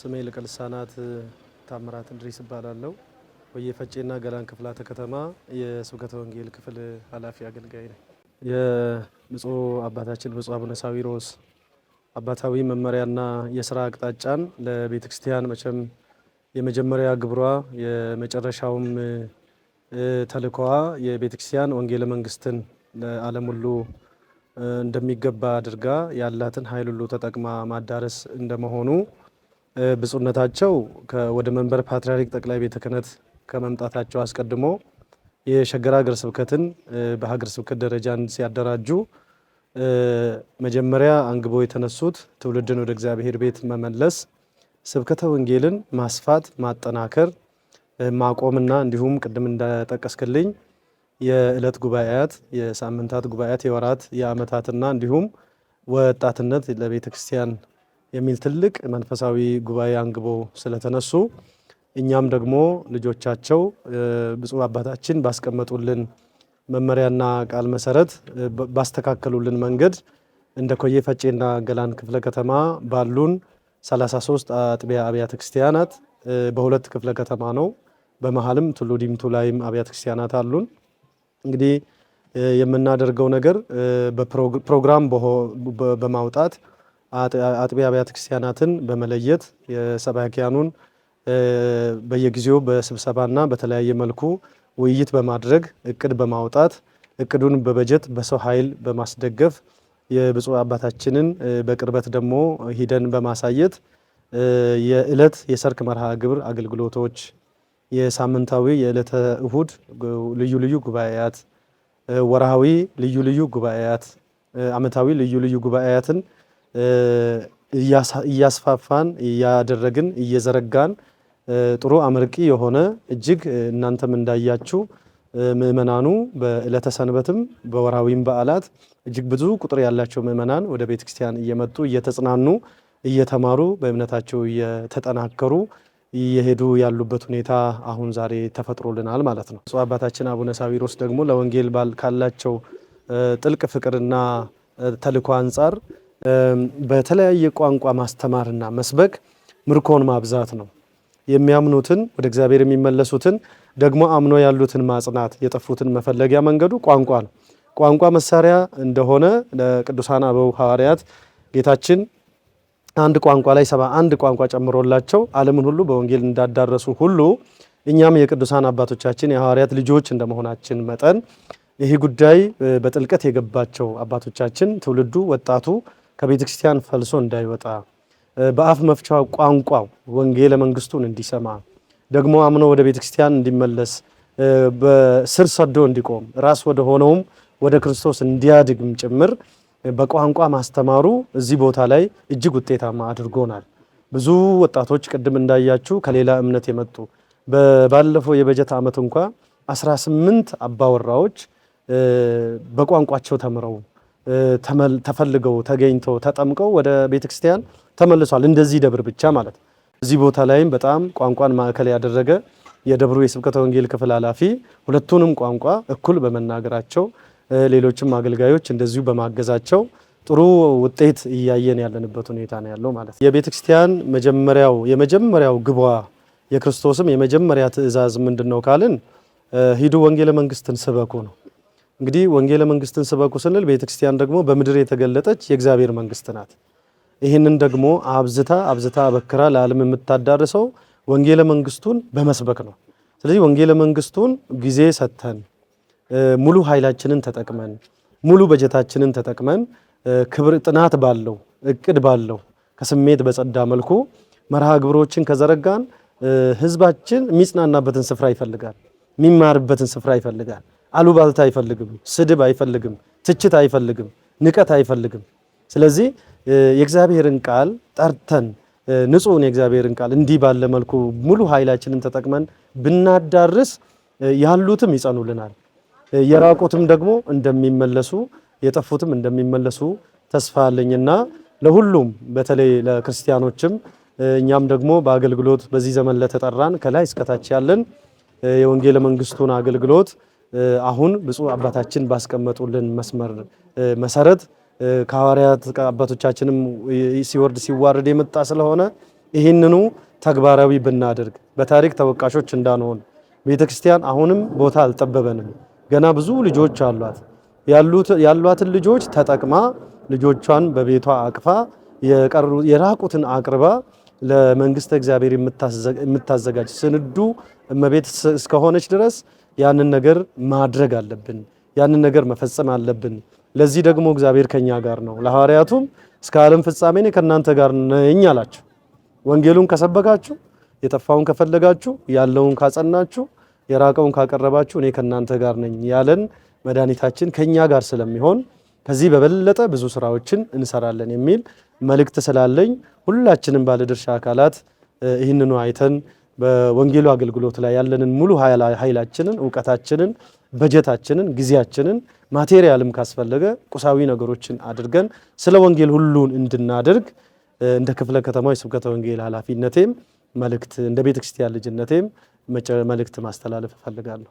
ስሜ ሊቀ ልሳናት ታምራት እንድሪስ እባላለሁ። ወየፈጬና ገላን ክፍላተ ከተማ የስብከተ ወንጌል ክፍል ኃላፊ አገልጋይ ነኝ። የብፁዕ አባታችን ብፁዕ አቡነ ሳዊሮስ አባታዊ መመሪያና የስራ አቅጣጫን ለቤተ ክርስቲያን መቼም የመጀመሪያ ግብሯ የመጨረሻውም ተልእኮዋ የቤተ ክርስቲያን ወንጌለ መንግስትን ለዓለም ሁሉ እንደሚገባ አድርጋ ያላትን ኃይል ሁሉ ተጠቅማ ማዳረስ እንደመሆኑ ብፁዕነታቸው ወደ መንበር ፓትርያርክ ጠቅላይ ቤተ ክህነት ከመምጣታቸው አስቀድሞ የሸገር ሀገረ ስብከትን በሀገረ ስብከት ደረጃ ሲያደራጁ መጀመሪያ አንግቦ የተነሱት ትውልድን ወደ እግዚአብሔር ቤት መመለስ፣ ስብከተ ወንጌልን ማስፋት፣ ማጠናከር፣ ማቆምና እንዲሁም ቅድም እንደጠቀስክልኝ የዕለት ጉባኤያት፣ የሳምንታት ጉባኤያት፣ የወራት፣ የዓመታትና እንዲሁም ወጣትነት ለቤተ ክርስቲያን የሚል ትልቅ መንፈሳዊ ጉባኤ አንግቦ ስለተነሱ እኛም ደግሞ ልጆቻቸው ብፁዕ አባታችን ባስቀመጡልን መመሪያና ቃል መሰረት ባስተካከሉልን መንገድ እንደ ኮየፈጬና ገላን ክፍለ ከተማ ባሉን 33 አጥቢያ አብያተ ክርስቲያናት በሁለት ክፍለ ከተማ ነው። በመሃልም ቱሉ ዲምቱ ላይም አብያተ ክርስቲያናት አሉን። እንግዲህ የምናደርገው ነገር በፕሮግራም በማውጣት አጥቢያ አብያተ ክርስቲያናትን በመለየት የሰባኪያኑን በየጊዜው በስብሰባና በተለያየ መልኩ ውይይት በማድረግ እቅድ በማውጣት እቅዱን በበጀት በሰው ኃይል በማስደገፍ የብፁዕ አባታችንን በቅርበት ደግሞ ሂደን በማሳየት የዕለት የሰርክ መርሃ ግብር አገልግሎቶች፣ የሳምንታዊ የዕለተ እሁድ ልዩ ልዩ ጉባኤያት፣ ወርሃዊ ልዩ ልዩ ጉባኤያት፣ ዓመታዊ ልዩ ልዩ ጉባኤያትን እያስፋፋን እያደረግን እየዘረጋን ጥሩ አመርቂ የሆነ እጅግ እናንተም እንዳያችሁ ምእመናኑ በዕለተ ሰንበትም በወርሃዊም በዓላት እጅግ ብዙ ቁጥር ያላቸው ምእመናን ወደ ቤተ ክርስቲያን እየመጡ እየተጽናኑ እየተማሩ በእምነታቸው እየተጠናከሩ እየሄዱ ያሉበት ሁኔታ አሁን ዛሬ ተፈጥሮልናል ማለት ነው። ብፁዕ አባታችን አቡነ ሳዊሮስ ደግሞ ለወንጌል ካላቸው ጥልቅ ፍቅርና ተልእኮ አንጻር በተለያየ ቋንቋ ማስተማርና መስበክ ምርኮን ማብዛት ነው። የሚያምኑትን ወደ እግዚአብሔር የሚመለሱትን ደግሞ አምኖ ያሉትን ማጽናት፣ የጠፉትን መፈለጊያ መንገዱ ቋንቋ ነው። ቋንቋ መሳሪያ እንደሆነ ለቅዱሳን አበው ሐዋርያት ጌታችን አንድ ቋንቋ ላይ 71 ቋንቋ ጨምሮላቸው ዓለምን ሁሉ በወንጌል እንዳዳረሱ ሁሉ እኛም የቅዱሳን አባቶቻችን የሐዋርያት ልጆች እንደመሆናችን መጠን ይህ ጉዳይ በጥልቀት የገባቸው አባቶቻችን ትውልዱ ወጣቱ ከቤተ ክርስቲያን ፈልሶ እንዳይወጣ በአፍ መፍቻ ቋንቋው ወንጌለ መንግስቱን እንዲሰማ ደግሞ አምኖ ወደ ቤተ ክርስቲያን እንዲመለስ በስር ሰዶ እንዲቆም ራስ ወደ ሆነውም ወደ ክርስቶስ እንዲያድግም ጭምር በቋንቋ ማስተማሩ እዚህ ቦታ ላይ እጅግ ውጤታማ አድርጎናል። ብዙ ወጣቶች ቅድም እንዳያችሁ ከሌላ እምነት የመጡ ባለፈው የበጀት ዓመት እንኳ 18 አባወራዎች በቋንቋቸው ተምረው ተፈልገው ተገኝተው ተጠምቀው ወደ ቤተክርስቲያን ተመልሷል። እንደዚህ ደብር ብቻ ማለት እዚህ ቦታ ላይም በጣም ቋንቋን ማዕከል ያደረገ የደብሩ የስብከተ ወንጌል ክፍል ኃላፊ ሁለቱንም ቋንቋ እኩል በመናገራቸው ሌሎችም አገልጋዮች እንደዚሁ በማገዛቸው ጥሩ ውጤት እያየን ያለንበት ሁኔታ ነው ያለው ማለት ነው። የቤተክርስቲያን የመጀመሪያው ግቧ የክርስቶስም የመጀመሪያ ትእዛዝ ምንድነው ካልን ሂዱ ወንጌለ መንግስትን ስበኩ ነው። እንግዲህ ወንጌለ መንግስትን ስበኩ ስንል ቤተክርስቲያን ደግሞ በምድር የተገለጠች የእግዚአብሔር መንግስት ናት። ይህንን ደግሞ አብዝታ በክራ ለዓለም የምታዳርሰው ወንጌለ መንግስቱን በመስበክ ነው። ስለዚህ ወንጌለ መንግስቱን ጊዜ ሰጥተን ሙሉ ኃይላችንን ተጠቅመን ሙሉ በጀታችንን ተጠቅመን ክብር ጥናት ባለው እቅድ ባለው ከስሜት በጸዳ መልኩ መርሃ ግብሮችን ከዘረጋን ህዝባችን የሚጽናናበትን ስፍራ ይፈልጋል፣ የሚማርበትን ስፍራ ይፈልጋል። አሉባልታ አይፈልግም፣ ስድብ አይፈልግም፣ ትችት አይፈልግም፣ ንቀት አይፈልግም። ስለዚህ የእግዚአብሔርን ቃል ጠርተን ንጹህን የእግዚአብሔርን ቃል እንዲህ ባለ መልኩ ሙሉ ኃይላችንን ተጠቅመን ብናዳርስ ያሉትም ይጸኑልናል፣ የራቁትም ደግሞ እንደሚመለሱ የጠፉትም እንደሚመለሱ ተስፋ አለኝና ለሁሉም በተለይ ለክርስቲያኖችም እኛም ደግሞ በአገልግሎት በዚህ ዘመን ለተጠራን ከላይ እስከታች ያለን የወንጌለ መንግስቱን አገልግሎት አሁን ብፁዕ አባታችን ባስቀመጡልን መስመር መሰረት ከሐዋርያት አባቶቻችንም ሲወርድ ሲዋረድ የመጣ ስለሆነ ይህንኑ ተግባራዊ ብናደርግ በታሪክ ተወቃሾች እንዳንሆን። ቤተክርስቲያን አሁንም ቦታ አልጠበበንም። ገና ብዙ ልጆች አሏት። ያሏትን ልጆች ተጠቅማ ልጆቿን በቤቷ አቅፋ የራቁትን አቅርባ ለመንግስተ እግዚአብሔር የምታዘጋጅ ስንዱ እመቤት እስከሆነች ድረስ ያንን ነገር ማድረግ አለብን። ያንን ነገር መፈጸም አለብን። ለዚህ ደግሞ እግዚአብሔር ከኛ ጋር ነው። ለሐዋርያቱም እስከ ዓለም ፍጻሜ እኔ ከእናንተ ጋር ነኝ አላችሁ። ወንጌሉን ከሰበካችሁ፣ የጠፋውን ከፈለጋችሁ፣ ያለውን ካጸናችሁ፣ የራቀውን ካቀረባችሁ እኔ ከእናንተ ጋር ነኝ ያለን መድኃኒታችን ከኛ ጋር ስለሚሆን ከዚህ በበለጠ ብዙ ስራዎችን እንሰራለን የሚል መልእክት ስላለኝ ሁላችንም ባለድርሻ አካላት ይህንኑ አይተን በወንጌሉ አገልግሎት ላይ ያለንን ሙሉ ኃይላችንን፣ ዕውቀታችንን፣ በጀታችንን፣ ጊዜያችንን ማቴሪያልም ካስፈለገ ቁሳዊ ነገሮችን አድርገን ስለ ወንጌል ሁሉን እንድናደርግ እንደ ክፍለ ከተማው የስብከተ ወንጌል ኃላፊነቴም መልእክት እንደ ቤተክርስቲያን ልጅነቴም መልእክት ማስተላለፍ እፈልጋለሁ።